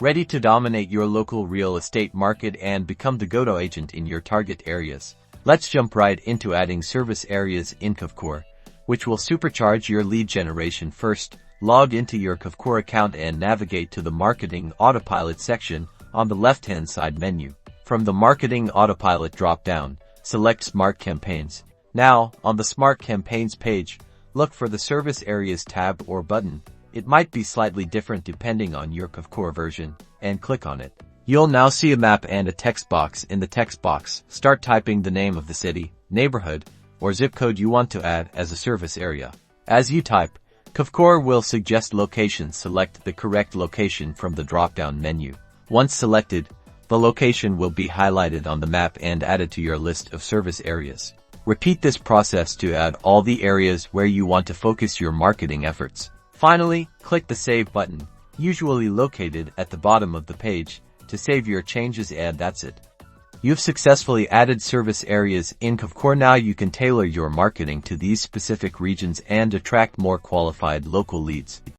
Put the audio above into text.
Ready to dominate your local real estate market and become the go-to agent in your target areas. Let's jump right into adding service areas in Kvcore, which will supercharge your lead generation. First, log into your Kvcore account and navigate to the Marketing Autopilot section on the left-hand side menu. From the Marketing Autopilot drop-down, select Smart Campaigns. Now, on the Smart Campaigns page, look for the Service Areas tab or button. It might be slightly different depending on your Kvcore version, and click on it. You'll now see a map and a text box. In the text box, start typing the name of the city, neighborhood, or zip code you want to add as a service area. As you type, Kvcore will suggest locations. Select the correct location from the drop-down menu. Once selected, the location will be highlighted on the map and added to your list of service areas. Repeat this process to add all the areas where you want to focus your marketing efforts. Finally, click the Save button, usually located at the bottom of the page, to save your changes, and that's it. You've successfully added service areas in Kvcore. Now you can tailor your marketing to these specific regions and attract more qualified local leads.